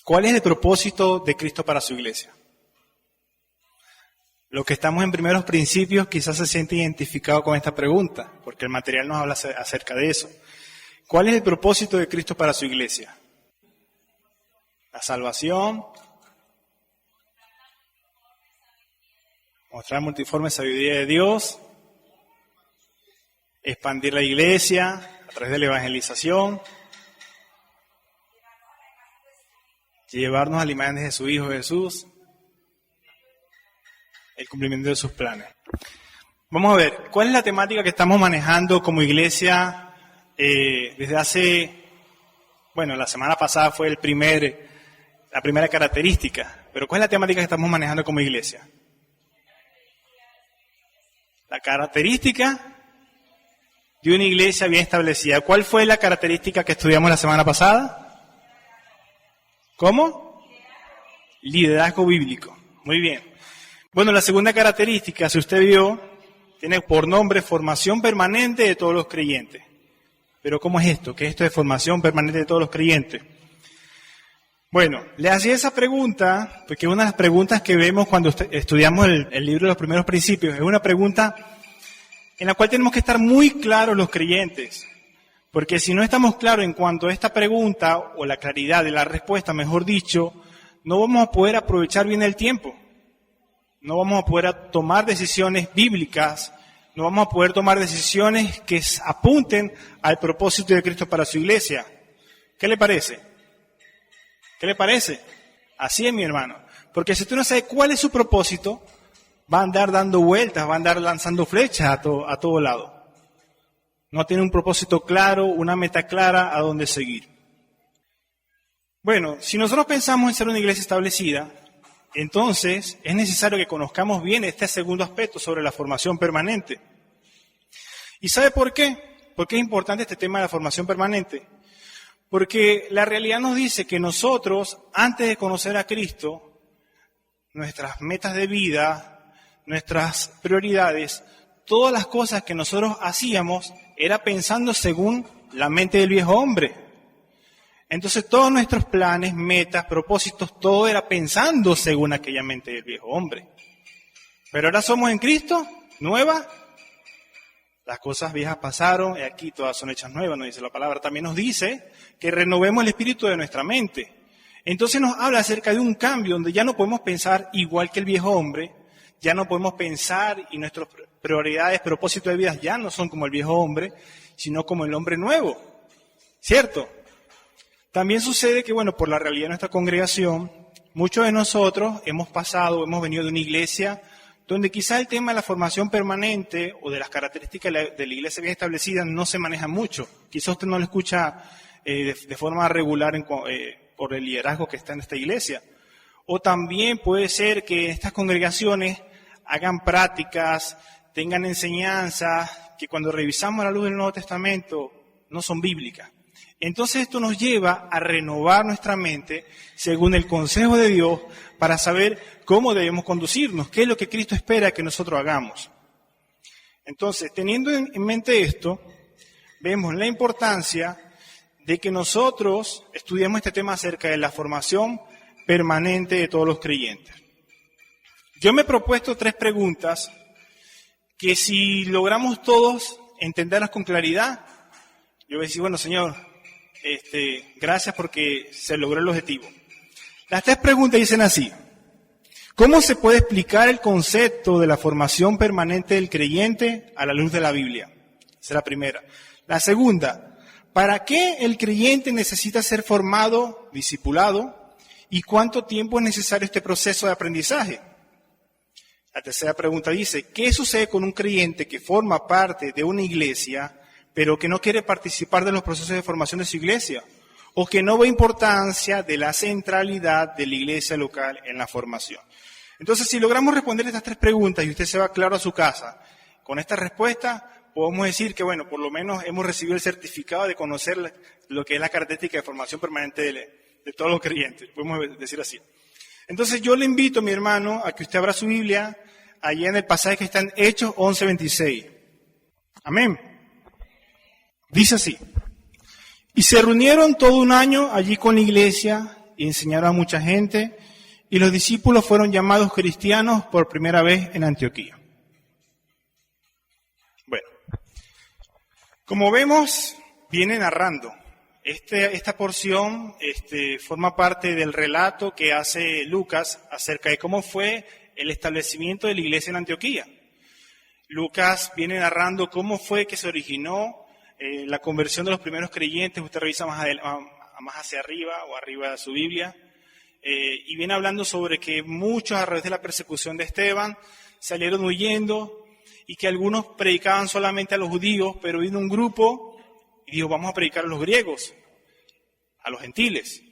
¿Cuál es el propósito de Cristo para su iglesia? Los que estamos en primeros principios quizás se sienten identificados con esta pregunta, porque el material nos habla acerca de eso. ¿Cuál es el propósito de Cristo para su iglesia? La salvación, mostrar multiforme sabiduría de Dios, expandir la iglesia a través de la evangelización, llevarnos a la imagen de su Hijo Jesús, el cumplimiento de sus planes. Vamos a ver, ¿cuál es la temática que estamos manejando como iglesia desde hace, la semana pasada fue la primera característica, pero ¿cuál es la temática que estamos manejando como iglesia? La característica de una iglesia bien establecida. ¿Cuál fue la característica que estudiamos la semana pasada? ¿Cómo? Liderazgo bíblico. Muy bien. Bueno, la segunda característica, si usted vio, tiene por nombre formación permanente de todos los creyentes. Pero ¿cómo es esto? ¿Qué es esto de formación permanente de todos los creyentes? Bueno, le hacía esa pregunta, porque es una de las preguntas que vemos cuando estudiamos el libro de los primeros principios. Es una pregunta en la cual tenemos que estar muy claros los creyentes. Porque si no estamos claros en cuanto a esta pregunta, o la claridad de la respuesta, mejor dicho, no vamos a poder aprovechar bien el tiempo. No vamos a poder tomar decisiones bíblicas, no vamos a poder tomar decisiones que apunten al propósito de Cristo para su iglesia. ¿Qué le parece? ¿Qué le parece? Así es, mi hermano. Porque si usted no sabe cuál es su propósito, va a andar dando vueltas, va a andar lanzando flechas a todo lado. No tiene un propósito claro, una meta clara a dónde seguir. Bueno, si nosotros pensamos en ser una iglesia establecida, entonces es necesario que conozcamos bien este segundo aspecto sobre la formación permanente. ¿Y sabe por qué? ¿Por qué es importante este tema de la formación permanente? Porque la realidad nos dice que nosotros, antes de conocer a Cristo, nuestras metas de vida, nuestras prioridades, todas las cosas que nosotros hacíamos era pensando según la mente del viejo hombre. Entonces todos nuestros planes, metas, propósitos, todo era pensando según aquella mente del viejo hombre. Pero ahora somos en Cristo, nueva. Las cosas viejas pasaron y aquí todas son hechas nuevas, nos dice la palabra. También nos dice que renovemos el espíritu de nuestra mente. Entonces nos habla acerca de un cambio donde ya no podemos pensar igual que el viejo hombre, ya no podemos pensar y nuestras prioridades, propósitos de vida ya no son como el viejo hombre, sino como el hombre nuevo. ¿Cierto? También sucede que, por la realidad de nuestra congregación, muchos de nosotros hemos venido de una iglesia donde quizá el tema de la formación permanente o de las características de la iglesia bien establecida no se maneja mucho. Quizá usted no lo escucha de forma regular por el liderazgo que está en esta iglesia. O también puede ser que estas congregaciones hagan prácticas, tengan enseñanzas que cuando revisamos a la luz del Nuevo Testamento no son bíblicas. Entonces esto nos lleva a renovar nuestra mente según el consejo de Dios para saber cómo debemos conducirnos, qué es lo que Cristo espera que nosotros hagamos. Entonces, teniendo en mente esto, vemos la importancia de que nosotros estudiemos este tema acerca de la formación permanente de todos los creyentes. Yo me he propuesto 3 preguntas que si logramos todos entenderlas con claridad, yo voy a decir, Señor, gracias porque se logró el objetivo. Las 3 preguntas dicen así. ¿Cómo se puede explicar el concepto de la formación permanente del creyente a la luz de la Biblia? Esa es la primera. La segunda, ¿para qué el creyente necesita ser formado, discipulado? ¿Y cuánto tiempo es necesario este proceso de aprendizaje? La tercera pregunta dice, ¿qué sucede con un creyente que forma parte de una iglesia pero que no quiere participar de los procesos de formación de su iglesia, o que no ve importancia de la centralidad de la iglesia local en la formación? Entonces, si logramos responder estas 3 preguntas y usted se va claro a su casa, con esta respuesta podemos decir que, por lo menos hemos recibido el certificado de conocer lo que es la característica de formación permanente de todos los creyentes, podemos decir así. Entonces, yo le invito, mi hermano, a que usted abra su Biblia, allá en el pasaje que está en Hechos 11:26. Amén. Dice así: y se reunieron todo un año allí con la iglesia y enseñaron a mucha gente, y los discípulos fueron llamados cristianos por primera vez en Antioquía. Bueno, como vemos, viene narrando. Esta porción forma parte del relato que hace Lucas acerca de cómo fue el establecimiento de la iglesia en Antioquía. Lucas viene narrando cómo fue que se originó la conversión de los primeros creyentes. Usted revisa más hacia arriba o arriba de su Biblia, y viene hablando sobre que muchos a través de la persecución de Esteban salieron huyendo y que algunos predicaban solamente a los judíos, pero vino un grupo y dijo, vamos a predicar a los griegos, a los gentiles.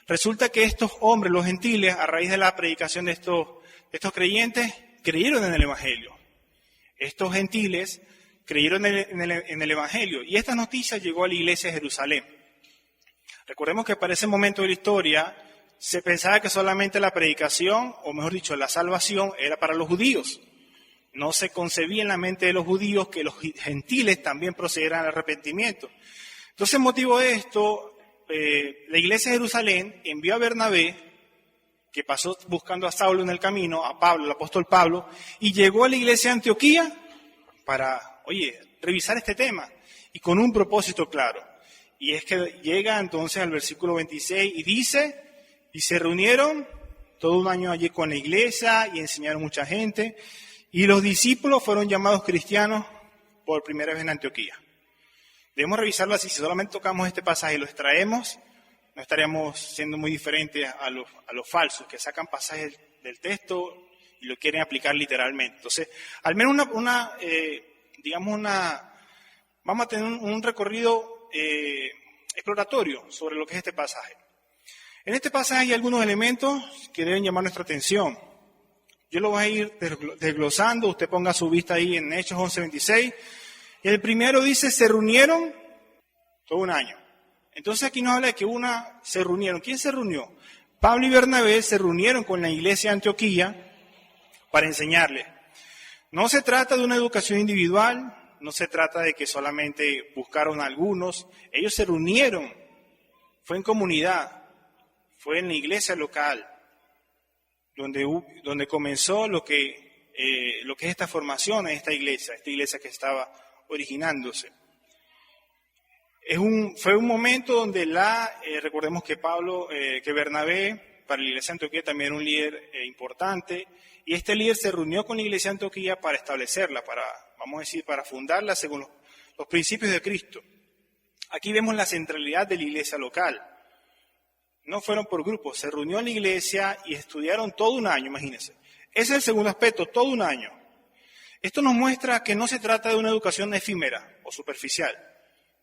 Resulta que estos hombres, los gentiles, a raíz de la predicación de estos creyentes, creyeron en el Evangelio. Estos gentiles creyeron en el Evangelio, y esta noticia llegó a la iglesia de Jerusalén. Recordemos que para ese momento de la historia se pensaba que solamente la predicación, o mejor dicho, la salvación, era para los judíos. No se concebía en la mente de los judíos que los gentiles también procedieran al arrepentimiento. Entonces, en motivo de esto, la iglesia de Jerusalén envió a Bernabé, que pasó buscando a Saulo en el camino, a Pablo, el apóstol Pablo, y llegó a la iglesia de Antioquía para, revisar este tema, y con un propósito claro. Y es que llega entonces al versículo 26 y dice, y se reunieron todo un año allí con la iglesia y enseñaron mucha gente, y los discípulos fueron llamados cristianos por primera vez en Antioquía. Debemos revisarlo así. Si solamente tocamos este pasaje y lo extraemos, no estaríamos siendo muy diferentes a los falsos, que sacan pasajes del texto y lo quieren aplicar literalmente. Entonces, al menos vamos a tener un recorrido exploratorio sobre lo que es este pasaje. En este pasaje hay algunos elementos que deben llamar nuestra atención. Yo lo voy a ir desglosando. Usted ponga su vista ahí en Hechos 11:26. El primero dice, se reunieron todo un año. Entonces aquí nos habla de que se reunieron. ¿Quién se reunió? Pablo y Bernabé se reunieron con la iglesia de Antioquía para enseñarle. No se trata de una educación individual, no se trata de que solamente buscaron a algunos. Ellos se reunieron, fue en comunidad, fue en la iglesia local, donde comenzó lo que es esta formación en esta iglesia que estaba originándose. Fue un momento donde recordemos que que Bernabé, para la iglesia de Antioquía también era un líder importante, y este líder se reunió con la iglesia de Antioquía para establecerla, para fundarla según los principios de Cristo. Aquí vemos la centralidad de la iglesia local. No fueron por grupos, se reunió en la iglesia y estudiaron todo un año, imagínense. Ese es el segundo aspecto, todo un año. Esto nos muestra que no se trata de una educación efímera o superficial.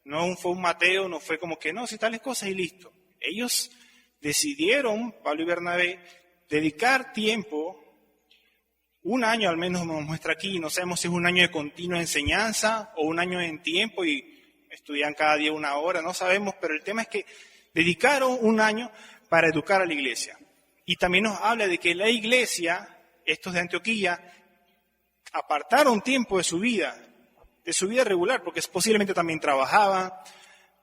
No fue un Mateo, no fue como que no, si tales cosas y listo. Ellos decidieron, Pablo y Bernabé, dedicar tiempo, un año al menos nos muestra aquí, no sabemos si es un año de continua enseñanza o un año en tiempo y estudian cada día una hora, no sabemos, pero el tema es que dedicaron un año para educar a la iglesia. Y también nos habla de que la iglesia, estos de Antioquía, apartaron tiempo de su vida regular, porque posiblemente también trabajaban,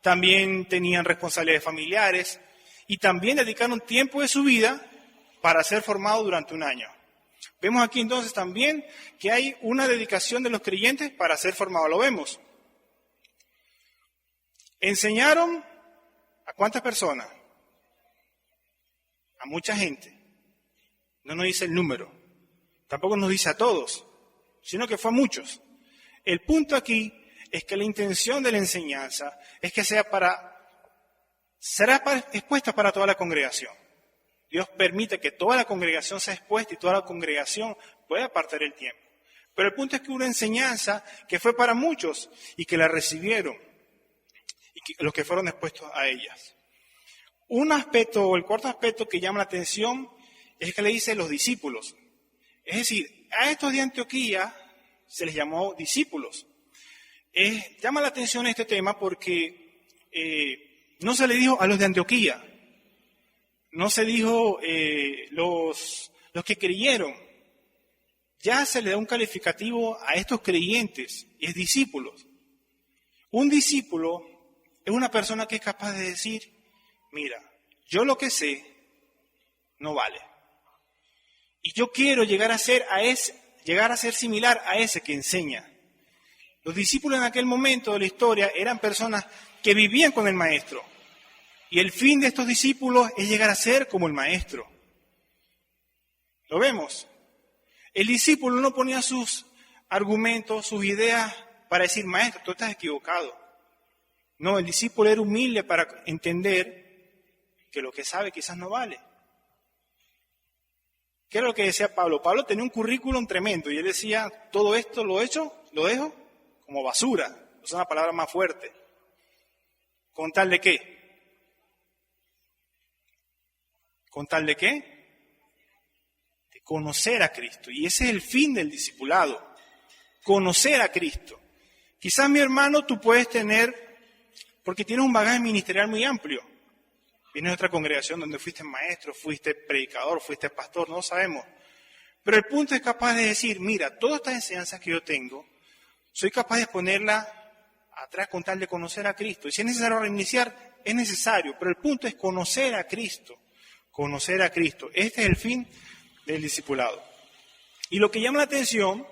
también tenían responsabilidades familiares, y también dedicaron tiempo de su vida para ser formados durante un año. Vemos aquí entonces también que hay una dedicación de los creyentes para ser formados, lo vemos. Enseñaron ¿a cuántas personas? A mucha gente. No nos dice el número, tampoco nos dice a todos, sino que fue a muchos. El punto aquí es que la intención de la enseñanza es que será expuesta para toda la congregación. Dios permite que toda la congregación sea expuesta y toda la congregación pueda apartar el tiempo. Pero el punto es que una enseñanza que fue para muchos y que la recibieron y los que fueron expuestos a ellas. El cuarto aspecto que llama la atención es que le dice los discípulos. Es decir, a estos de Antioquía se les llamó discípulos. Llama la atención este tema porque no se le dijo a los de Antioquía, no se dijo los que creyeron. Ya se le da un calificativo a estos creyentes, y es discípulos. Un discípulo es una persona que es capaz de decir, mira, yo lo que sé no vale. Y yo quiero llegar a ser similar a ese que enseña. Los discípulos en aquel momento de la historia eran personas que vivían con el maestro. Y el fin de estos discípulos es llegar a ser como el maestro. ¿Lo vemos? El discípulo no ponía sus argumentos, sus ideas para decir, maestro, tú estás equivocado. No, el discípulo era humilde para entender que lo que sabe quizás no vale. ¿Qué era lo que decía Pablo? Pablo tenía un currículum tremendo y él decía, todo esto lo dejo como basura. Es una palabra más fuerte. ¿Con tal de qué? ¿Con tal de qué? De conocer a Cristo. Y ese es el fin del discipulado. Conocer a Cristo. Quizás, mi hermano, tú puedes tener, porque tienes un bagaje ministerial muy amplio. Vienes de otra congregación donde fuiste maestro, fuiste predicador, fuiste pastor, no lo sabemos. Pero el punto es capaz de decir, mira, todas estas enseñanzas que yo tengo, soy capaz de ponerlas atrás con tal de conocer a Cristo. Y si es necesario reiniciar, es necesario. Pero el punto es conocer a Cristo. Conocer a Cristo. Este es el fin del discipulado. Y lo que llama la atención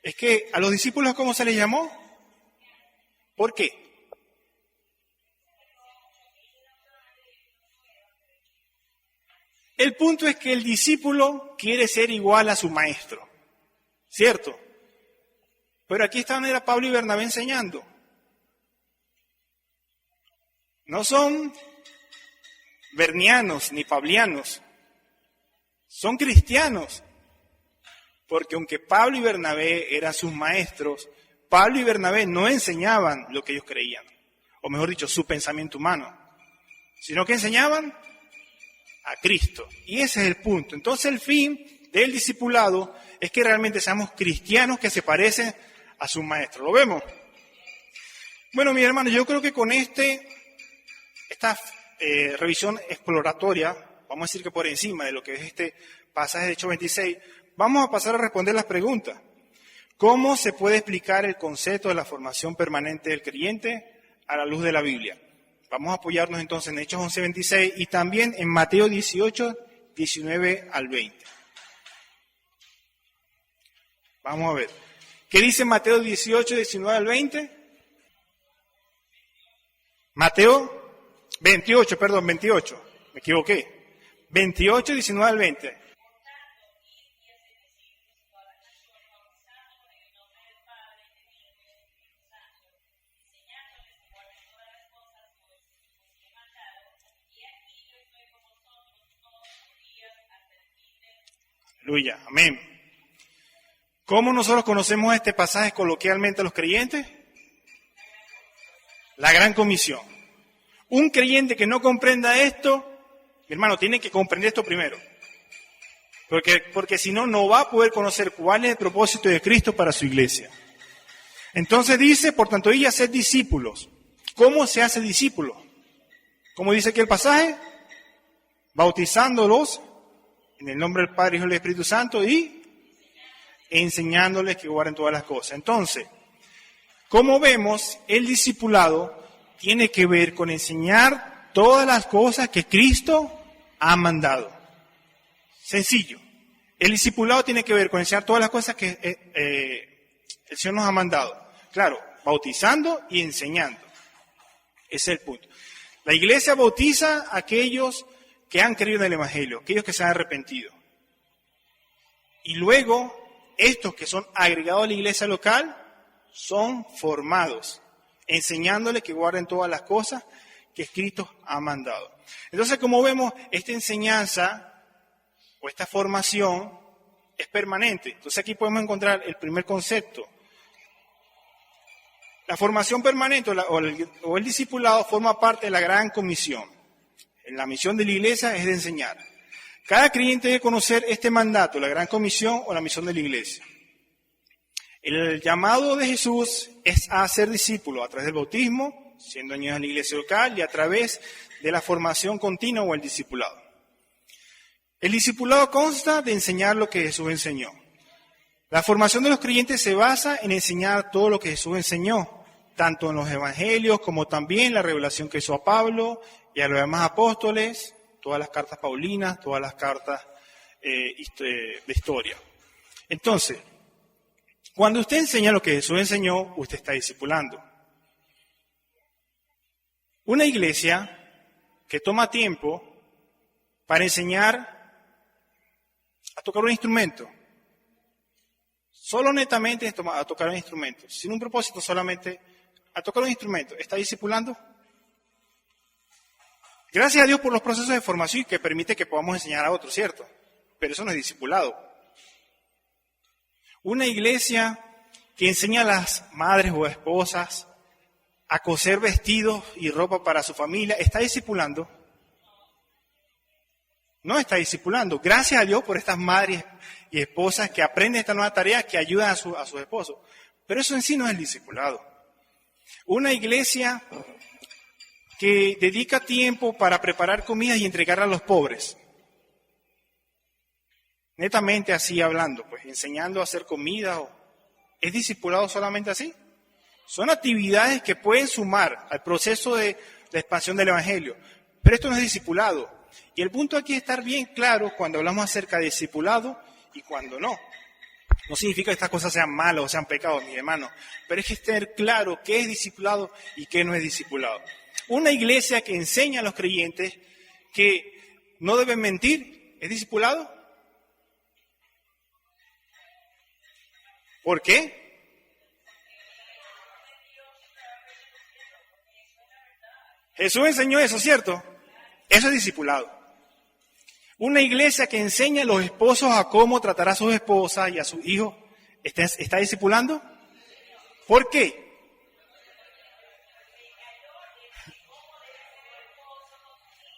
es que a los discípulos, ¿cómo se les llamó? ¿Por qué? El punto es que el discípulo quiere ser igual a su maestro, ¿cierto? Pero aquí están era Pablo y Bernabé enseñando. No son bernianos ni pablianos, son cristianos. Porque aunque Pablo y Bernabé eran sus maestros, Pablo y Bernabé no enseñaban lo que ellos creían, o mejor dicho, su pensamiento humano, sino que enseñaban a Cristo. Y ese es el punto. Entonces el fin del discipulado es que realmente seamos cristianos que se parecen a sus maestros. ¿Lo vemos? Bueno, mi hermano, yo creo que con esta revisión exploratoria, vamos a decir que por encima de lo que es este pasaje de Hechos 26, vamos a pasar a responder las preguntas. ¿Cómo se puede explicar el concepto de la formación permanente del creyente a la luz de la Biblia? Vamos a apoyarnos entonces en Hechos 11:26 y también en Mateo 18, 19 al 20. Vamos a ver. ¿Qué dice Mateo 18, 19 al 20? Mateo 28, me equivoqué. 28, 19 al 20. Aleluya, amén. ¿Cómo nosotros conocemos este pasaje coloquialmente los creyentes? La gran comisión. Un creyente que no comprenda esto, mi hermano, tiene que comprender esto primero. Porque si no, no va a poder conocer cuál es el propósito de Cristo para su iglesia. Entonces dice, por tanto, id y haced discípulos. ¿Cómo se hace discípulo? ¿Cómo dice aquí el pasaje? Bautizándolos en el nombre del Padre, Hijo y del Espíritu Santo y enseñándoles que guarden todas las cosas. Entonces, como vemos, el discipulado tiene que ver con enseñar todas las cosas que Cristo ha mandado. Sencillo. El discipulado tiene que ver con enseñar todas las cosas que el Señor nos ha mandado. Claro, bautizando y enseñando. Ese es el punto. La iglesia bautiza a aquellos que han creído en el Evangelio, aquellos que se han arrepentido. Y luego, estos que son agregados a la iglesia local, son formados, enseñándoles que guarden todas las cosas que Cristo ha mandado. Entonces, como vemos, esta enseñanza o esta formación es permanente. Entonces, aquí podemos encontrar el primer concepto. La formación permanente o el discipulado forma parte de la gran comisión. La misión de la iglesia es de enseñar. Cada creyente debe conocer este mandato, la gran comisión o la misión de la iglesia. El llamado de Jesús es a ser discípulo a través del bautismo, siendo niños en la iglesia local y a través de la formación continua o el discipulado. El discipulado consta de enseñar lo que Jesús enseñó. La formación de los creyentes se basa en enseñar todo lo que Jesús enseñó, tanto en los evangelios como también la revelación que hizo a Pablo y a los demás apóstoles, todas las cartas paulinas, todas las cartas de historia. Entonces, cuando usted enseña lo que Jesús enseñó, usted está discipulando. Una iglesia que toma tiempo para enseñar a tocar un instrumento, solo netamente a tocar un instrumento, sin un propósito, solamente a tocar un instrumento, ¿está discipulando? Gracias a Dios por los procesos de formación que permite que podamos enseñar a otros, ¿cierto? Pero eso no es discipulado. Una iglesia que enseña a las madres o esposas a coser vestidos y ropa para su familia, ¿está discipulando? No está discipulando. Gracias a Dios por estas madres y esposas que aprenden esta nueva tarea, que ayudan a sus esposos. Pero eso en sí no es el discipulado. Una iglesia que dedica tiempo para preparar comidas y entregarla a los pobres. Netamente así hablando, pues enseñando a hacer comida. ¿Es discipulado solamente así? Son actividades que pueden sumar al proceso de la expansión del Evangelio. Pero esto no es discipulado. Y el punto aquí es estar bien claro cuando hablamos acerca de discipulado y cuando no. No significa que estas cosas sean malas o sean pecados, mi hermano. Pero es que estar claro qué es discipulado y qué no es discipulado. Una iglesia que enseña a los creyentes que no deben mentir, ¿es discipulado? ¿Por qué? Jesús enseñó eso, ¿cierto? Eso es discipulado. Una iglesia que enseña a los esposos a cómo tratar a sus esposas y a sus hijos, ¿está discipulando? ¿Por qué?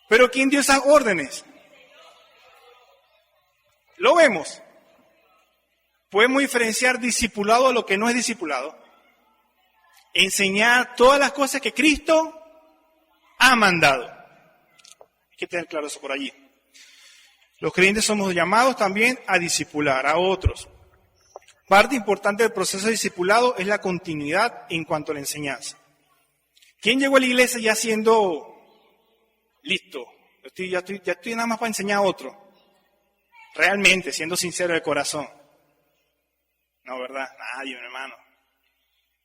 ¿Pero quién dio esas órdenes? Lo vemos. Podemos diferenciar discipulado a lo que no es discipulado. Enseñar todas las cosas que Cristo ha mandado. Hay que tener claro eso por allí. Los creyentes somos llamados también a discipular a otros. Parte importante del proceso de discipulado es la continuidad en cuanto a la enseñanza. ¿Quién llegó a la iglesia ya siendo listo? Ya estoy nada más para enseñar a otro. Realmente, siendo sincero de corazón. No, ¿verdad? Nadie, mi hermano.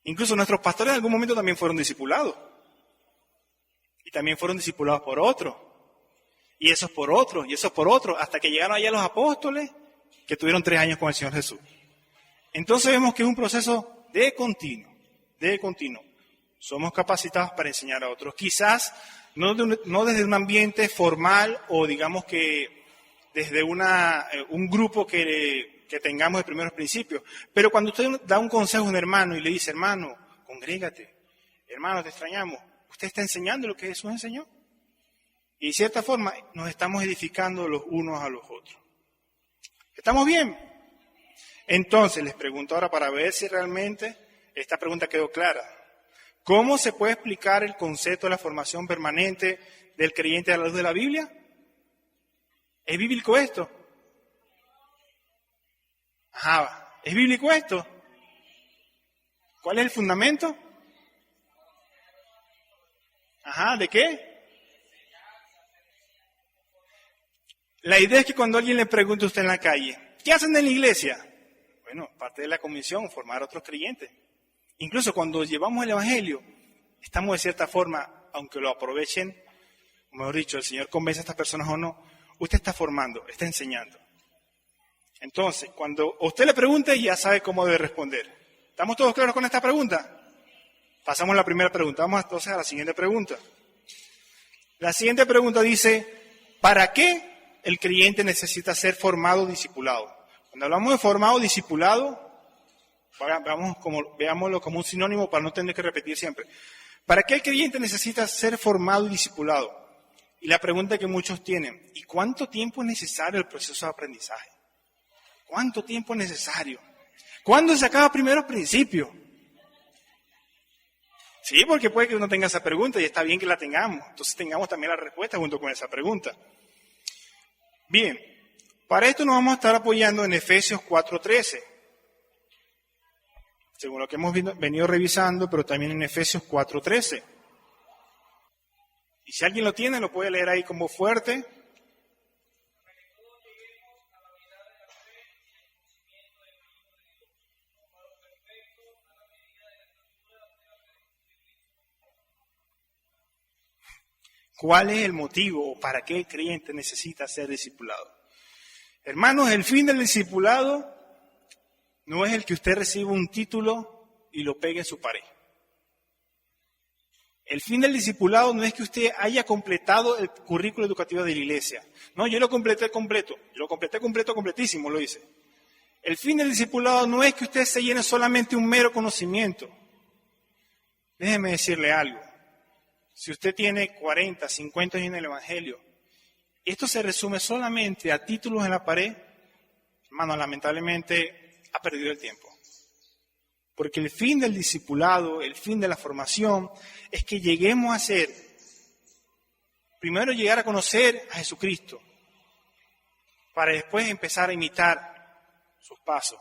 Incluso nuestros pastores en algún momento también fueron discipulados. Y también fueron discipulados por otros. Y esos por otros, y esos por otros, hasta que llegaron allá los apóstoles, que tuvieron 3 años con el Señor Jesús. Entonces vemos que es un proceso de continuo. Somos capacitados para enseñar a otros. Quizás no desde un ambiente formal o digamos que desde un grupo que tengamos de primeros principios. Pero cuando usted da un consejo a un hermano y le dice, hermano, congrégate, hermano, te extrañamos, usted está enseñando lo que Jesús enseñó. Y de cierta forma nos estamos edificando los unos a los otros. ¿Estamos bien? Entonces les pregunto ahora para ver si realmente esta pregunta quedó clara. ¿Cómo se puede explicar el concepto de la formación permanente del creyente a la luz de la Biblia? ¿Es bíblico esto? Ajá, ¿es bíblico esto? ¿Cuál es el fundamento? Ajá, ¿de qué? La idea es que cuando alguien le pregunte a usted en la calle, ¿qué hacen en la iglesia? Bueno, parte de la comisión, formar a otros creyentes. Incluso cuando llevamos el Evangelio, estamos de cierta forma, aunque lo aprovechen, o mejor dicho, el Señor convence a estas personas o no, usted está formando, está enseñando. Entonces, cuando usted le pregunte, ya sabe cómo debe responder. ¿Estamos todos claros con esta pregunta? Pasamos a la primera pregunta. Vamos entonces a la siguiente pregunta. La siguiente pregunta dice, ¿para qué el creyente necesita ser formado o discipulado? Cuando hablamos de formado o discipulado, veámoslo como un sinónimo para no tener que repetir siempre. ¿Para qué el creyente necesita ser formado y discipulado? Y la pregunta que muchos tienen, ¿y cuánto tiempo es necesario el proceso de aprendizaje? ¿Cuánto tiempo es necesario? ¿Cuándo se acaba primeros principios? Sí, porque puede que uno tenga esa pregunta y está bien que la tengamos. Entonces tengamos también la respuesta junto con esa pregunta. Bien, para esto nos vamos a estar apoyando en Efesios 4:13. Según lo que hemos venido revisando, pero también en Efesios 4:13. Y si alguien lo tiene, lo puede leer ahí como fuerte ¿Cuál es el motivo o para qué el creyente necesita ser discipulado? Hermanos, el fin del discipulado no es el que usted reciba un título y lo pegue en su pared. El fin del discipulado no es que usted haya completado el currículo educativo de la iglesia. No, yo lo completé completo. Yo lo completé completísimo, lo hice. El fin del discipulado no es que usted se llene solamente un mero conocimiento. Déjeme decirle algo. Si usted tiene 40, 50 años en el Evangelio, esto se resume solamente a títulos en la pared, hermano, lamentablemente ha perdido el tiempo. Porque el fin del discipulado, el fin de la formación, es que lleguemos a ser, primero llegar a conocer a Jesucristo, para después empezar a imitar sus pasos.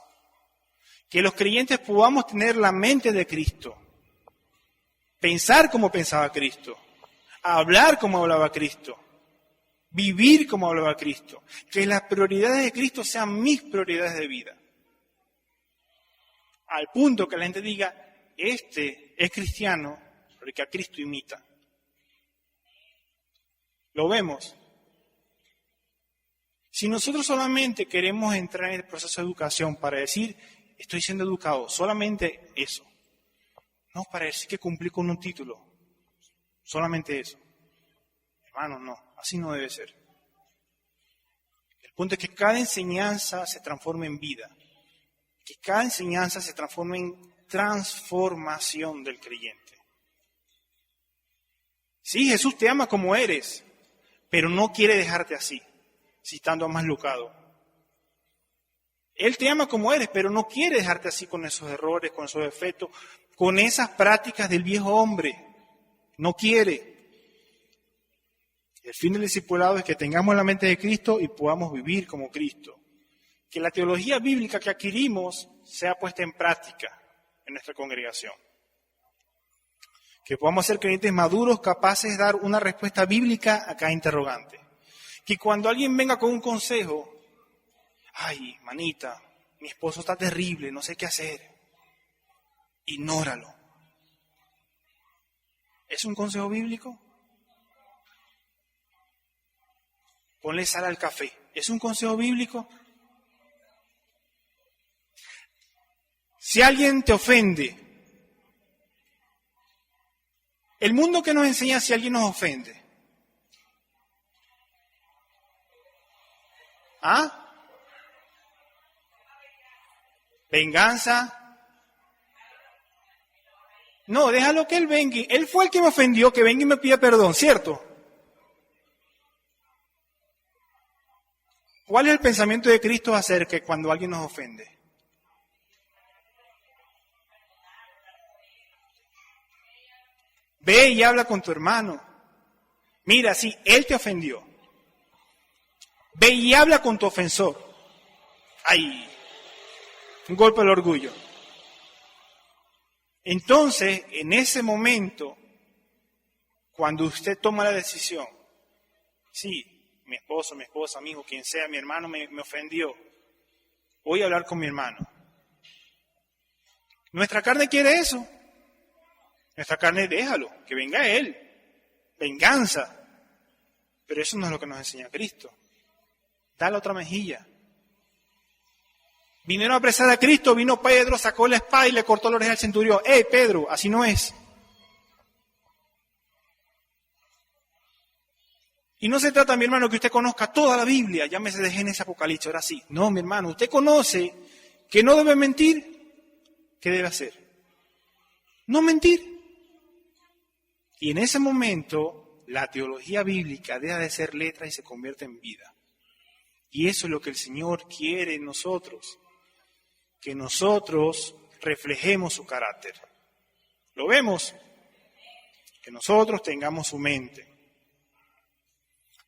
Que los creyentes podamos tener la mente de Cristo, pensar como pensaba Cristo, hablar como hablaba Cristo, vivir como hablaba Cristo, que las prioridades de Cristo sean mis prioridades de vida. Al punto que la gente diga, este es cristiano porque a Cristo imita. ¿Lo vemos? Si nosotros solamente queremos entrar en el proceso de educación para decir, estoy siendo educado, solamente eso, no para decir que cumplí con un título, solamente eso. Hermanos, no, así no debe ser. El punto es que cada enseñanza se transforme en vida, que cada enseñanza se transforme en transformación del creyente. Sí, Jesús te ama como eres, pero no quiere dejarte así, citando a Más Lucado. Él te ama como eres, pero no quiere dejarte así con esos errores, con esos defectos, con esas prácticas del viejo hombre. No quiere. El fin del discipulado es que tengamos la mente de Cristo y podamos vivir como Cristo. Que la teología bíblica que adquirimos sea puesta en práctica en nuestra congregación. Que podamos ser creyentes maduros, capaces de dar una respuesta bíblica a cada interrogante. Que cuando alguien venga con un consejo, ay, manita, mi esposo está terrible, no sé qué hacer, ignóralo. ¿Es un consejo bíblico? Ponle sal al café. ¿Es un consejo bíblico? Si alguien te ofende, el mundo que nos enseña si alguien nos ofende. ¿Ah? ¿Venganza? No, déjalo que él venga. Él fue el que me ofendió, que venga y me pida perdón, ¿cierto? ¿Cuál es el pensamiento de Cristo acerca de cuando alguien nos ofende? Ve y habla con tu hermano. Mira, si él te ofendió. Ve y habla con tu ofensor. ¡Ay! Un golpe al orgullo. Entonces, en ese momento, cuando usted toma la decisión, sí, mi esposo, mi esposa, mi hijo, quien sea, mi hermano me ofendió, voy a hablar con mi hermano. Nuestra carne quiere eso. Nuestra carne, déjalo, que venga él. Venganza. Pero eso no es lo que nos enseña Cristo. Dale otra mejilla. Vinieron a apresar a Cristo, vino Pedro, sacó la espada y le cortó la oreja al centurión. ¡Ey, Pedro! Así no es. Y no se trata, mi hermano, que usted conozca toda la Biblia, llámese de Génesis a Apocalipsis, ahora sí. No, mi hermano, usted conoce que no debe mentir, ¿qué debe hacer? No mentir. Y en ese momento, la teología bíblica deja de ser letra y se convierte en vida. Y eso es lo que el Señor quiere en nosotros, que nosotros reflejemos su carácter. ¿Lo vemos? Que nosotros tengamos su mente.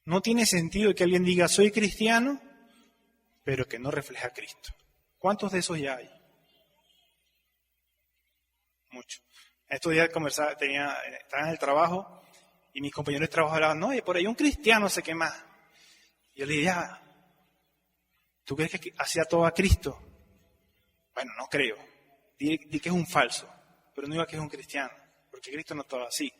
No tiene sentido que alguien diga, soy cristiano, pero que no refleja a Cristo. ¿Cuántos de esos ya hay? Muchos. Estos días estaba en el trabajo y mis compañeros de trabajo hablaban, no, y por ahí un cristiano sé qué más. Y yo le dije, ¿tú crees que hacía todo a Cristo? Bueno, no creo. Di que es un falso, pero no diga que es un cristiano, porque Cristo no estaba así.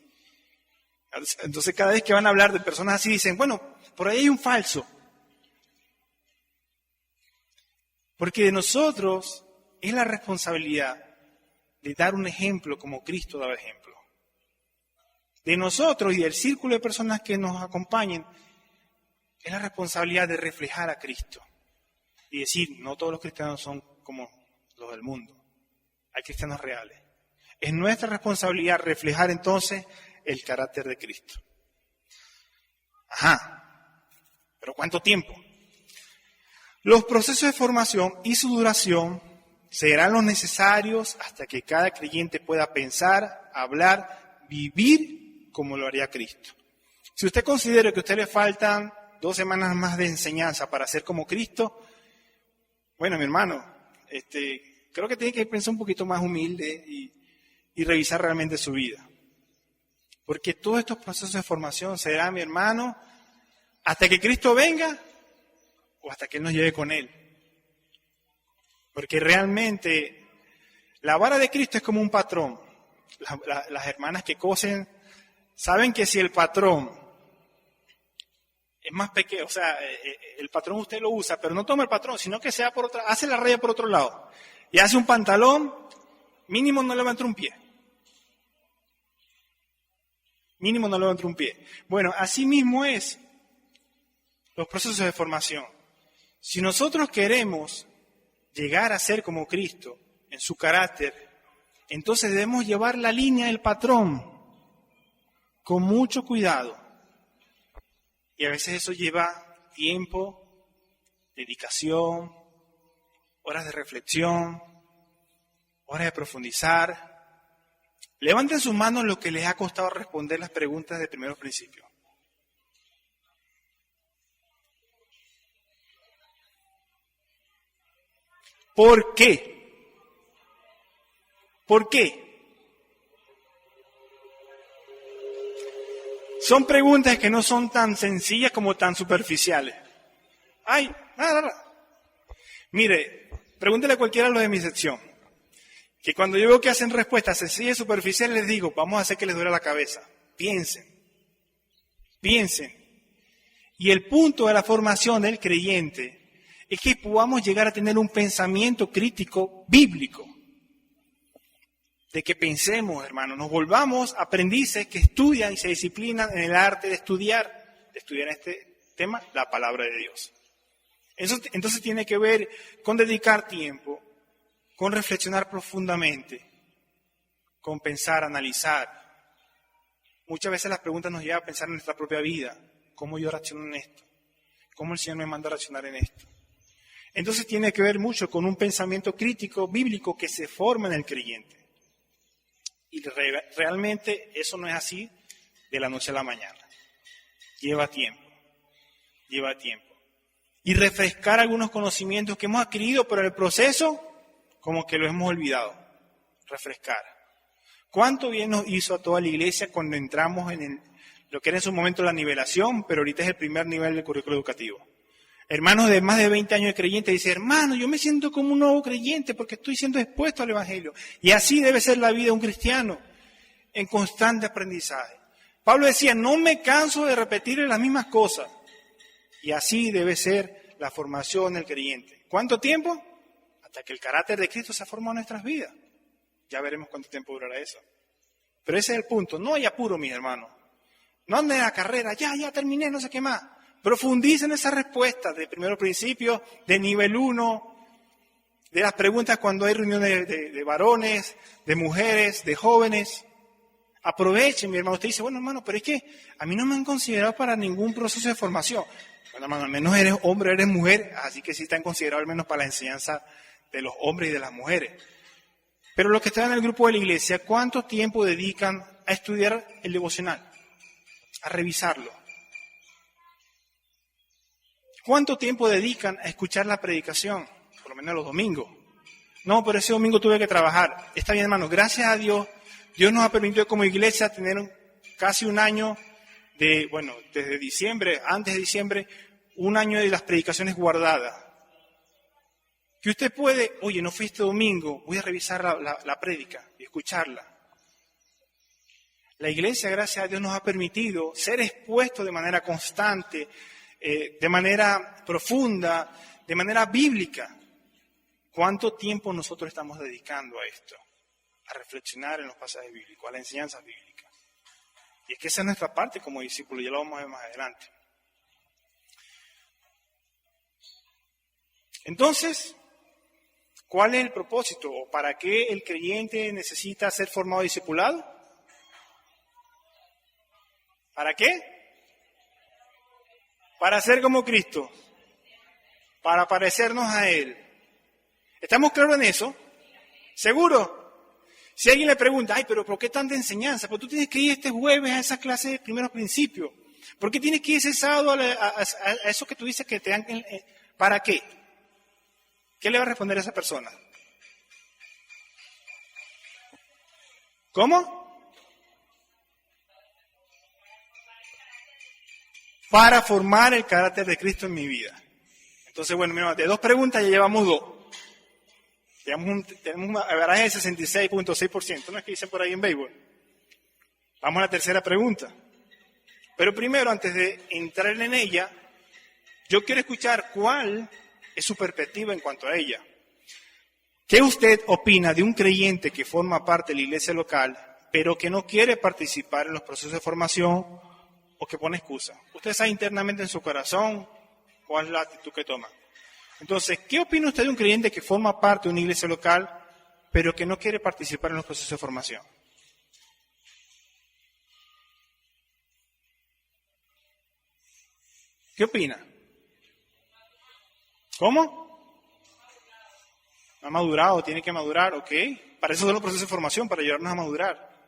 Entonces cada vez que van a hablar de personas así dicen, bueno, por ahí hay un falso. Porque de nosotros es la responsabilidad de dar un ejemplo como Cristo daba ejemplo. De nosotros y del círculo de personas que nos acompañen es la responsabilidad de reflejar a Cristo. Y decir, no todos los cristianos son como los del mundo. Hay cristianos reales. Es nuestra responsabilidad reflejar entonces el carácter de Cristo. Ajá. ¿Pero cuánto tiempo? Los procesos de formación y su duración serán los necesarios hasta que cada creyente pueda pensar, hablar, vivir como lo haría Cristo. Si usted considera que a usted le faltan 2 semanas más de enseñanza para ser como Cristo, bueno, mi hermano, creo que tiene que pensar un poquito más humilde y revisar realmente su vida. Porque todos estos procesos de formación serán, mi hermano, hasta que Cristo venga o hasta que Él nos lleve con Él. Porque realmente la vara de Cristo es como un patrón. Las hermanas que cosen saben que si el patrón es más pequeño, o sea, el patrón usted lo usa, pero no toma el patrón, sino que sea por otra, hace la raya por otro lado. Y hace un pantalón, mínimo no levanta un pie. Mínimo no levanta un pie. Bueno, así mismo es los procesos de formación. Si nosotros queremos llegar a ser como Cristo en su carácter, entonces debemos llevar la línea del patrón con mucho cuidado. Y a veces eso lleva tiempo, dedicación, horas de reflexión, horas de profundizar. Levanten sus manos lo que les ha costado responder las preguntas de primeros principios. ¿Por qué? ¿Por qué? Son preguntas que no son tan sencillas como tan superficiales. Ay, nada. Mire, pregúntele a cualquiera de los de mi sección, que cuando yo veo que hacen respuestas sencillas y superficiales, les digo, vamos a hacer que les duele la cabeza. Piensen. Y el punto de la formación del creyente es que podamos llegar a tener un pensamiento crítico bíblico. De que pensemos, hermanos, nos volvamos aprendices que estudian y se disciplinan en el arte de estudiar este tema, la palabra de Dios. Eso, entonces tiene que ver con dedicar tiempo, con reflexionar profundamente, con pensar, analizar. Muchas veces las preguntas nos llevan a pensar en nuestra propia vida, cómo yo reacciono en esto, cómo el Señor me manda a reaccionar en esto. Entonces tiene que ver mucho con un pensamiento crítico bíblico que se forma en el creyente. Y realmente eso no es así de la noche a la mañana. Lleva tiempo. Y refrescar algunos conocimientos que hemos adquirido, pero en el proceso como que lo hemos olvidado. Refrescar. ¿Cuánto bien nos hizo a toda la iglesia cuando entramos en lo que era en su momento la nivelación, pero ahorita es el primer nivel del currículo educativo? Hermanos de más de 20 años de creyente dicen, hermano, yo me siento como un nuevo creyente porque estoy siendo expuesto al Evangelio. Y así debe ser la vida de un cristiano, en constante aprendizaje. Pablo decía, no me canso de repetir las mismas cosas. Y así debe ser la formación del creyente. ¿Cuánto tiempo? Hasta que el carácter de Cristo se ha formado en nuestras vidas. Ya veremos cuánto tiempo durará eso. Pero ese es el punto. No hay apuro, mis hermanos. No anden a la carrera, ya terminé, no sé qué más. Profundicen esas respuestas de primeros principios, de nivel 1, de las preguntas cuando hay reuniones de varones, de mujeres, de jóvenes. Aprovechen, mi hermano. Usted dice, bueno, hermano, pero es que a mí no me han considerado para ningún proceso de formación. Bueno, hermano, al menos eres hombre, eres mujer, así que sí están considerados al menos para la enseñanza de los hombres y de las mujeres. Pero los que están en el grupo de la iglesia, ¿cuánto tiempo dedican a estudiar el devocional? A revisarlo. ¿Cuánto tiempo dedican a escuchar la predicación? Por lo menos los domingos. No, pero ese domingo tuve que trabajar. Está bien, hermano, gracias a Dios, Dios nos ha permitido como iglesia tener casi un año desde diciembre, antes de diciembre, un año de las predicaciones guardadas. Que usted puede, oye, no fui este domingo, voy a revisar la prédica y escucharla. La iglesia, gracias a Dios, nos ha permitido ser expuestos de manera constante, de manera profunda, de manera bíblica. ¿Cuánto tiempo nosotros estamos dedicando a esto? A reflexionar en los pasajes bíblicos, a la enseñanza bíblica. Y es que esa es nuestra parte como discípulos, ya lo vamos a ver más adelante. Entonces, ¿cuál es el propósito? ¿O para qué el creyente necesita ser formado discipulado? ¿Para qué? Para ser como Cristo, para parecernos a Él. ¿Estamos claros en eso? ¿Seguro? Si alguien le pregunta, ay, pero ¿por qué tanta enseñanza? Pues tú tienes que ir este jueves a esa clase de primeros principios. ¿Por qué tienes que ir ese sábado a eso que tú dices que te dan? ¿Para qué? ¿Qué le va a responder a esa persona? ¿Cómo? Para formar el carácter de Cristo en mi vida. Entonces, bueno, mira, de 2 preguntas ya llevamos 2. Tenemos un averaje de 66.6%, ¿no es que dicen por ahí en béisbol? Vamos a la tercera pregunta. Pero primero, antes de entrar en ella, yo quiero escuchar cuál es su perspectiva en cuanto a ella. ¿Qué usted opina de un creyente que forma parte de la iglesia local, pero que no quiere participar en los procesos de formación o que pone excusa? ¿Usted sabe internamente en su corazón cuál es la actitud que toma? Entonces, ¿qué opina usted de un creyente que forma parte de una iglesia local, pero que no quiere participar en los procesos de formación? ¿Qué opina? ¿Cómo? No ha madurado, tiene que madurar, ok. Para eso son los procesos de formación, para ayudarnos a madurar.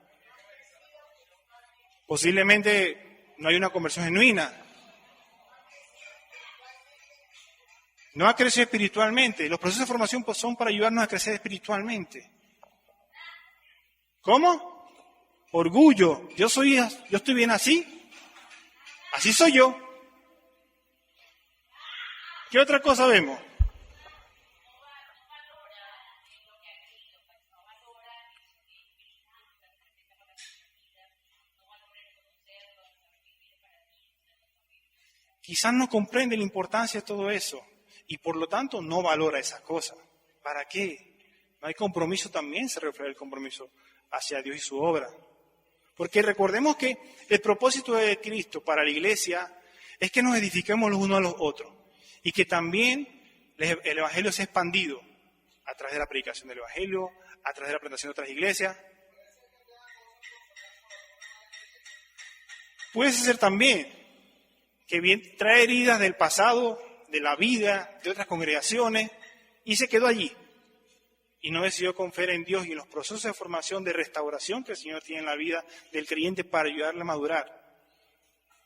Posiblemente no hay una conversión genuina. No ha crecido espiritualmente. Los procesos de formación pues, son para ayudarnos a crecer espiritualmente. ¿Cómo? Orgullo. Yo estoy bien así. Así soy yo. ¿Qué otra cosa vemos? Quizás no comprende la importancia de todo eso y por lo tanto no valora esas cosas. ¿Para qué? No hay compromiso, también se refleja el compromiso hacia Dios y su obra. Porque recordemos que el propósito de Cristo para la iglesia es que nos edifiquemos los unos a los otros y que también el Evangelio sea expandido a través de la predicación del Evangelio, a través de la plantación de otras iglesias. Puede ser también que bien trae heridas del pasado, de la vida, de otras congregaciones, y se quedó allí. Y no decidió confiar en Dios y en los procesos de formación, de restauración que el Señor tiene en la vida del creyente para ayudarle a madurar.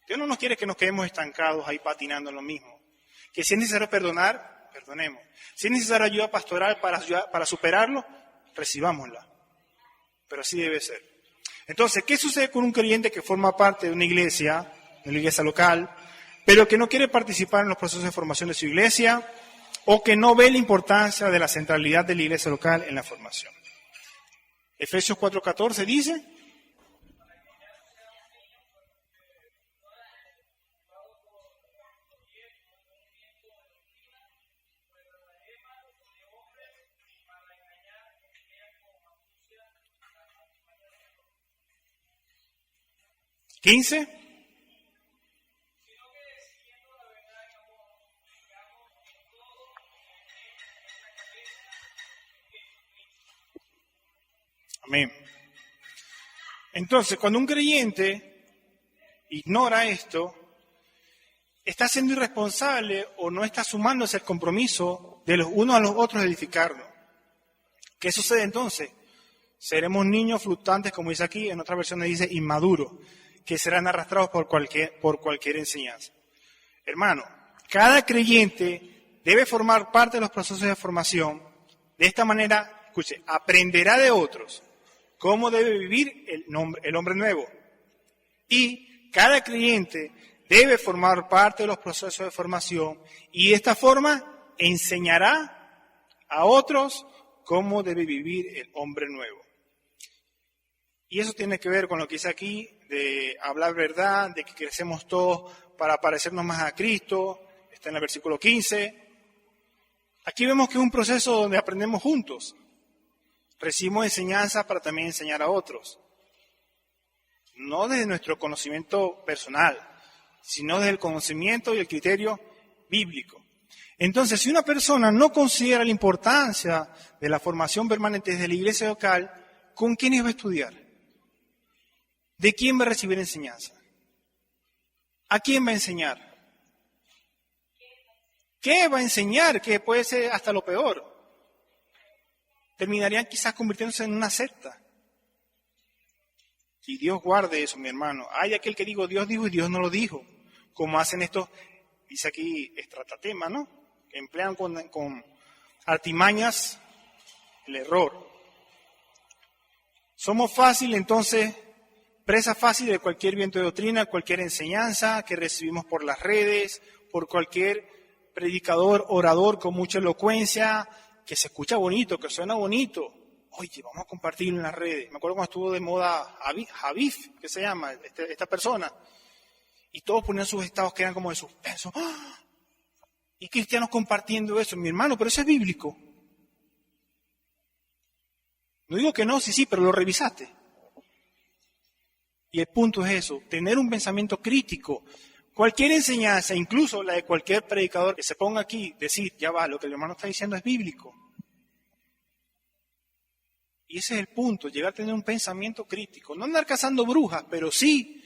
Dios no nos quiere que nos quedemos estancados ahí patinando en lo mismo. Que si es necesario perdonar, perdonemos. Si es necesaria ayuda pastoral para superarlo, recibámosla. Pero así debe ser. Entonces, ¿qué sucede con un creyente que forma parte de una iglesia local, pero que no quiere participar en los procesos de formación de su iglesia o que no ve la importancia de la centralidad de la iglesia local en la formación? Efesios 4:14 dice: ¿15? Amén. Entonces, cuando un creyente ignora esto, está siendo irresponsable o no está sumándose al compromiso de los unos a los otros de edificarnos. ¿Qué sucede entonces? Seremos niños fluctuantes, como dice aquí, en otra versión dice inmaduros, que serán arrastrados por cualquier enseñanza. Hermano, cada creyente debe formar parte de los procesos de formación. De esta manera, escuche, aprenderá de otros cómo debe vivir el hombre nuevo. Y cada creyente debe formar parte de los procesos de formación y de esta forma enseñará a otros cómo debe vivir el hombre nuevo. Y eso tiene que ver con lo que dice aquí, de hablar verdad, de que crecemos todos para parecernos más a Cristo. Está en el versículo 15. Aquí vemos que es un proceso donde aprendemos juntos. Recibimos enseñanza para también enseñar a otros. No desde nuestro conocimiento personal, sino desde el conocimiento y el criterio bíblico. Entonces, si una persona no considera la importancia de la formación permanente desde la iglesia local, ¿con quiénes va a estudiar? ¿De quién va a recibir enseñanza? ¿A quién va a enseñar? ¿Qué va a enseñar? Que puede ser hasta lo peor. Terminarían quizás convirtiéndose en una secta. Y Dios guarde eso, mi hermano. Hay aquel que digo Dios dijo y Dios no lo dijo. Como hacen estos, dice aquí, estratatemas, ¿no? Que emplean con artimañas el error. Somos fácil, entonces, presa fácil de cualquier viento de doctrina, cualquier enseñanza que recibimos por las redes, por cualquier predicador, orador con mucha elocuencia, que se escucha bonito, que suena bonito. Oye, vamos a compartirlo en las redes. Me acuerdo cuando estuvo de moda Javif, que se llama, esta persona. Y todos ponían sus estados que eran como de suspenso. ¡Ah! Y cristianos compartiendo eso. Mi hermano, pero eso es bíblico. No digo que no, sí, pero lo revisaste. Y el punto es eso, tener un pensamiento crítico. Cualquier enseñanza, incluso la de cualquier predicador que se ponga aquí, decir, ya va, lo que el hermano está diciendo es bíblico. Y ese es el punto, llegar a tener un pensamiento crítico. No andar cazando brujas, pero sí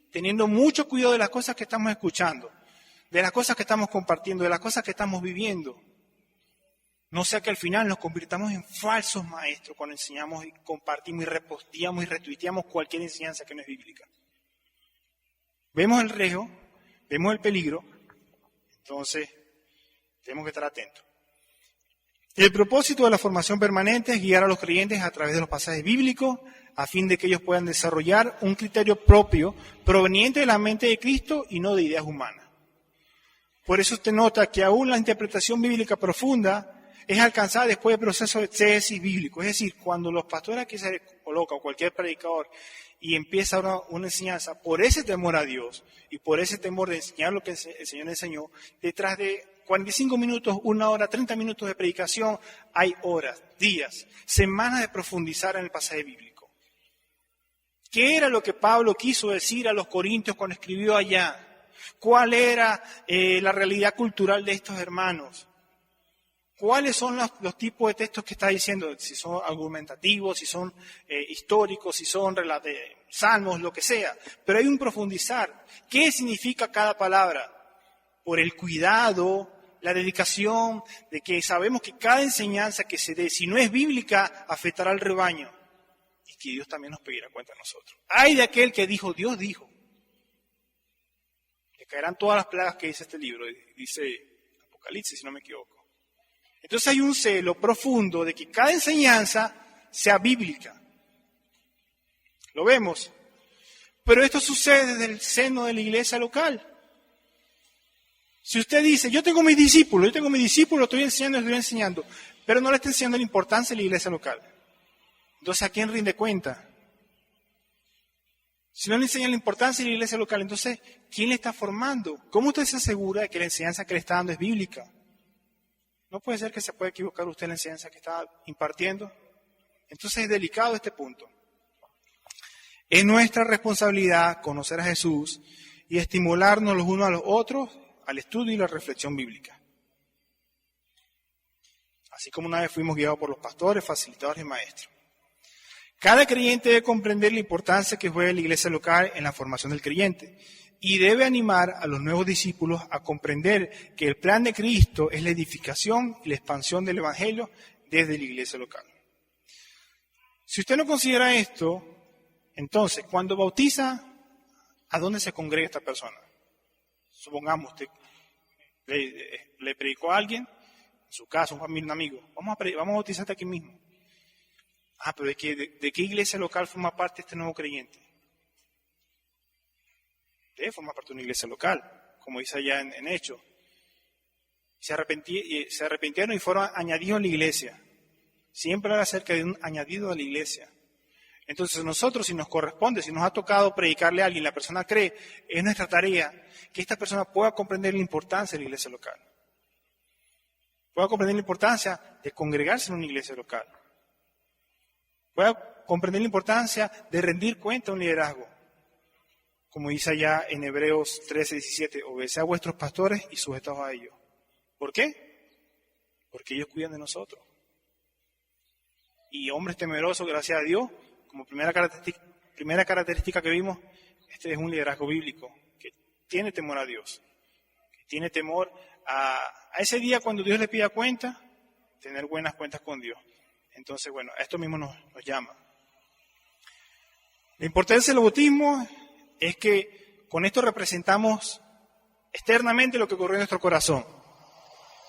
teniendo mucho cuidado de las cosas que estamos escuchando, de las cosas que estamos compartiendo, de las cosas que estamos viviendo. No sea que al final nos convirtamos en falsos maestros cuando enseñamos y compartimos y reposteamos y retuiteamos cualquier enseñanza que no es bíblica. Vemos el riesgo, vemos el peligro, entonces tenemos que estar atentos. El propósito de la formación permanente es guiar a los creyentes a través de los pasajes bíblicos a fin de que ellos puedan desarrollar un criterio propio proveniente de la mente de Cristo y no de ideas humanas. Por eso usted nota que aún la interpretación bíblica profunda es alcanzada después del proceso de exégesis bíblico. Es decir, cuando los pastores aquí se colocan, o cualquier predicador, y empieza una enseñanza por ese temor a Dios y por ese temor de enseñar lo que el Señor enseñó, detrás de 45 minutos, 1 hora, 30 minutos de predicación, hay horas, días, semanas de profundizar en el pasaje bíblico. ¿Qué era lo que Pablo quiso decir a los corintios cuando escribió allá? ¿Cuál era la realidad cultural de estos hermanos? ¿Cuáles son los tipos de textos que está diciendo? Si son argumentativos, si son históricos, si son salmos, lo que sea. Pero hay un profundizar. ¿Qué significa cada palabra? Por el cuidado, la dedicación, de que sabemos que cada enseñanza que se dé, si no es bíblica, afectará al rebaño. Y que Dios también nos pedirá cuenta a nosotros. Hay de aquel que dijo, Dios dijo. Le caerán todas las plagas que dice este libro, dice Apocalipsis, si no me equivoco. Entonces hay un celo profundo de que cada enseñanza sea bíblica. Lo vemos. Pero esto sucede desde el seno de la iglesia local. Si usted dice, yo tengo mis discípulos, estoy enseñando, pero no le está enseñando la importancia de la iglesia local. Entonces, ¿a quién rinde cuenta? Si no le enseña la importancia de la iglesia local, entonces, ¿quién le está formando? ¿Cómo usted se asegura de que la enseñanza que le está dando es bíblica? ¿No puede ser que se pueda equivocar usted en la enseñanza que está impartiendo? Entonces es delicado este punto. Es nuestra responsabilidad conocer a Jesús y estimularnos los unos a los otros al estudio y la reflexión bíblica. Así como una vez fuimos guiados por los pastores, facilitadores y maestros. Cada creyente debe comprender la importancia que juega la iglesia local en la formación del creyente. Y debe animar a los nuevos discípulos a comprender que el plan de Cristo es la edificación y la expansión del Evangelio desde la iglesia local. Si usted no considera esto, entonces, cuando bautiza, ¿a dónde se congrega esta persona? Supongamos, usted le predicó a alguien, en su casa, un familiar, un amigo, vamos a bautizarte aquí mismo. Ah, pero ¿de qué iglesia local forma parte este nuevo creyente? Debe formar parte de una iglesia local, como dice allá en Hechos. Se arrepintieron y fueron añadidos a la iglesia. Siempre habla acerca de un añadido a la iglesia. Entonces nosotros, si nos corresponde, si nos ha tocado predicarle a alguien, la persona cree, es nuestra tarea que esta persona pueda comprender la importancia de la iglesia local. Pueda comprender la importancia de congregarse en una iglesia local. Pueda comprender la importancia de rendir cuenta a un liderazgo. Como dice allá en Hebreos 13:17, obedeced a vuestros pastores y sujetaos a ellos. ¿Por qué? Porque ellos cuidan de nosotros. Y hombres temerosos, gracias a Dios, como primera característica que vimos, este es un liderazgo bíblico, que tiene temor a Dios, que tiene temor a ese día cuando Dios le pida cuenta, tener buenas cuentas con Dios. Entonces, bueno, a esto mismo nos llama. La importancia del bautismo es que con esto representamos externamente lo que ocurrió en nuestro corazón.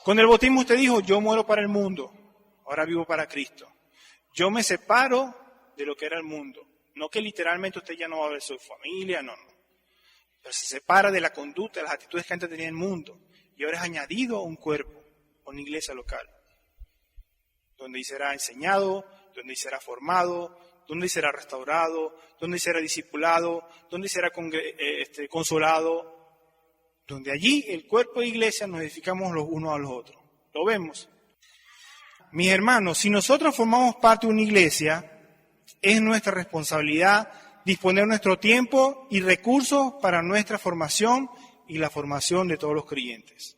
Con el bautismo usted dijo, yo muero para el mundo, ahora vivo para Cristo. Yo me separo de lo que era el mundo. No que literalmente usted ya no va a ver su familia, no. Pero se separa de la conducta, de las actitudes que antes tenía el mundo. Y ahora es añadido a un cuerpo, a una iglesia local, donde será enseñado, donde será formado, donde será restaurado, donde será discipulado, donde será consolado, donde allí el cuerpo de iglesia nos edificamos los unos a los otros. ¿Lo vemos? Mis hermanos, si nosotros formamos parte de una iglesia, es nuestra responsabilidad disponer nuestro tiempo y recursos para nuestra formación y la formación de todos los creyentes.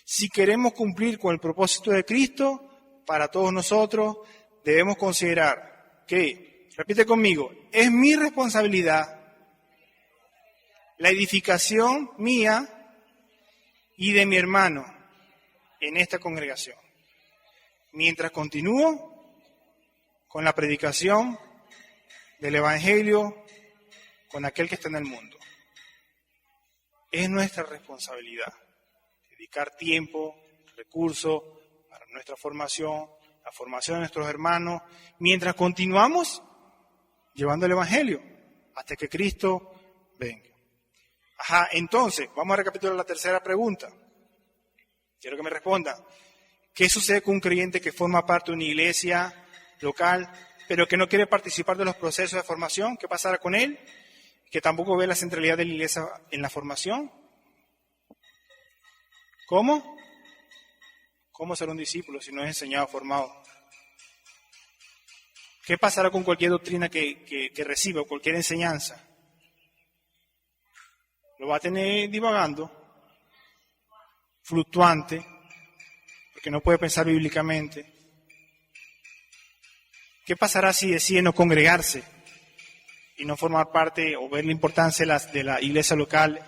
Si queremos cumplir con el propósito de Cristo, para todos nosotros debemos considerar que, repite conmigo, es mi responsabilidad la edificación mía y de mi hermano en esta congregación. Mientras continúo con la predicación del Evangelio con aquel que está en el mundo. Es nuestra responsabilidad dedicar tiempo, recursos para nuestra formación, la formación de nuestros hermanos, mientras continuamos llevando el Evangelio hasta que Cristo venga. Entonces, vamos a recapitular la tercera pregunta. Quiero que me respondan. ¿Qué sucede con un creyente que forma parte de una iglesia local, pero que no quiere participar de los procesos de formación? ¿Qué pasará con él? ¿Que tampoco ve la centralidad de la iglesia en la formación? ¿Cómo? ¿Cómo ser un discípulo si no es enseñado, formado? ¿Qué pasará con cualquier doctrina que reciba o cualquier enseñanza? Lo va a tener divagando, fluctuante, porque no puede pensar bíblicamente. ¿Qué pasará si decide no congregarse y no formar parte o ver la importancia de la iglesia local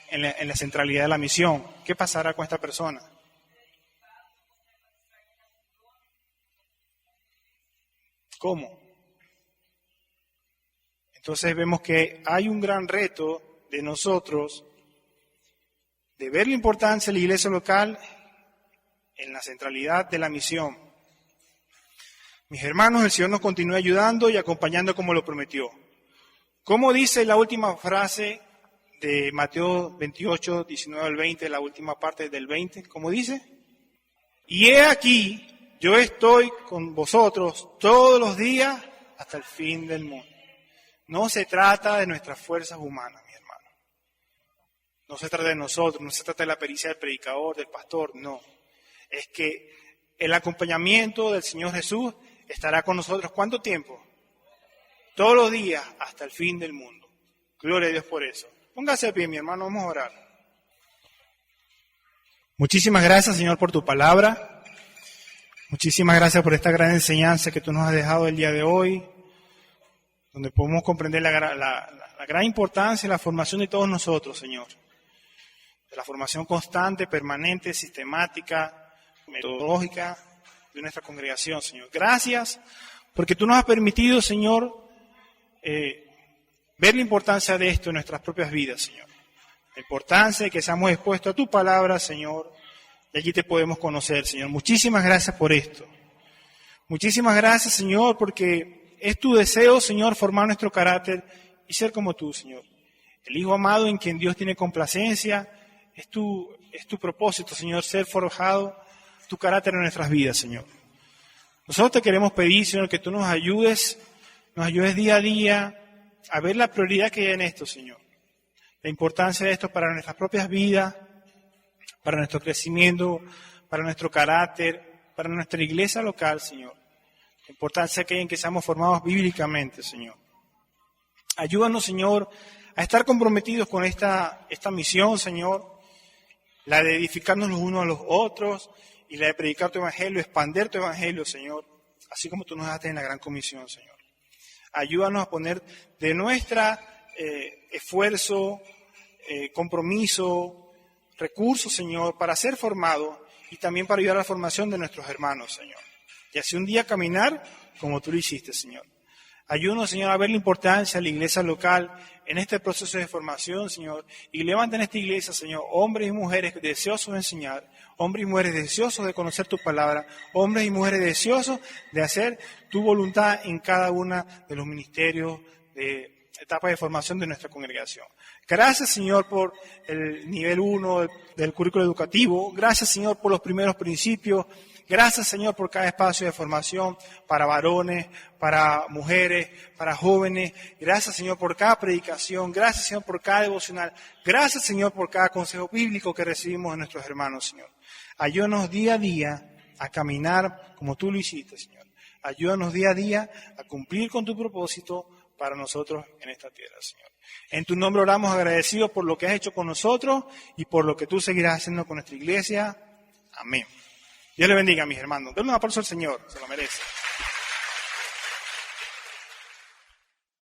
en la centralidad de la misión? ¿Qué pasará con esta persona? ¿Cómo? Entonces vemos que hay un gran reto de nosotros de ver la importancia de la iglesia local en la centralidad de la misión. Mis hermanos, el Señor nos continúa ayudando y acompañando como lo prometió. ¿Cómo dice la última frase de Mateo 28, 19 al 20, la última parte del 20? ¿Cómo dice? Y he aquí, yo estoy con vosotros todos los días hasta el fin del mundo. No se trata de nuestras fuerzas humanas, mi hermano. No se trata de nosotros, no se trata de la pericia del predicador, del pastor, no. Es que el acompañamiento del Señor Jesús estará con nosotros. ¿Cuánto tiempo? Todos los días hasta el fin del mundo. Gloria a Dios por eso. Póngase de pie, mi hermano, vamos a orar. Muchísimas gracias, Señor, por tu palabra. Muchísimas gracias por esta gran enseñanza que tú nos has dejado el día de hoy, donde podemos comprender la gran importancia de la formación de todos nosotros, Señor. De la formación constante, permanente, sistemática, metodológica de nuestra congregación, Señor. Gracias porque tú nos has permitido, Señor, ver la importancia de esto en nuestras propias vidas, Señor. La importancia de que seamos expuestos a tu palabra, Señor, y allí te podemos conocer, Señor. Muchísimas gracias por esto. Muchísimas gracias, Señor, porque es tu deseo, Señor, formar nuestro carácter y ser como tú, Señor. El Hijo amado en quien Dios tiene complacencia, es tu propósito, Señor, ser forjado tu carácter en nuestras vidas, Señor. Nosotros te queremos pedir, Señor, que tú nos ayudes nos ayudes día a día a ver la prioridad que hay en esto, Señor. La importancia de esto para nuestras propias vidas, para nuestro crecimiento, para nuestro carácter, para nuestra iglesia local, Señor. La importancia que hay en que seamos formados bíblicamente, Señor. Ayúdanos, Señor, a estar comprometidos con esta misión, Señor, la de edificarnos los unos a los otros y la de predicar tu evangelio, expandir tu evangelio, Señor, así como tú nos daste en la gran comisión, Señor. Ayúdanos a poner de nuestra esfuerzo, compromiso, recursos, Señor, para ser formados y también para ayudar a la formación de nuestros hermanos, Señor. Y así un día caminar como tú lo hiciste, Señor. Ayúdanos, Señor, a ver la importancia de la iglesia local en este proceso de formación, Señor. Y levanta en esta iglesia, Señor, hombres y mujeres deseosos de enseñar, hombres y mujeres deseosos de conocer tu palabra, hombres y mujeres deseosos de hacer tu voluntad en cada una de los ministerios de etapas de formación de nuestra congregación. Gracias, Señor, por el nivel 1 del currículo educativo. Gracias, Señor, por los primeros principios. Gracias, Señor, por cada espacio de formación para varones, para mujeres, para jóvenes. Gracias, Señor, por cada predicación. Gracias, Señor, por cada devocional. Gracias, Señor, por cada consejo bíblico que recibimos de nuestros hermanos, Señor. Ayúdanos día a día a caminar como tú lo hiciste, Señor. Ayúdanos día a día a cumplir con tu propósito para nosotros en esta tierra, Señor. En tu nombre oramos agradecidos por lo que has hecho con nosotros y por lo que tú seguirás haciendo con nuestra iglesia. Amén. Dios le bendiga, mis hermanos. Denle un aplauso al Señor, se lo merece.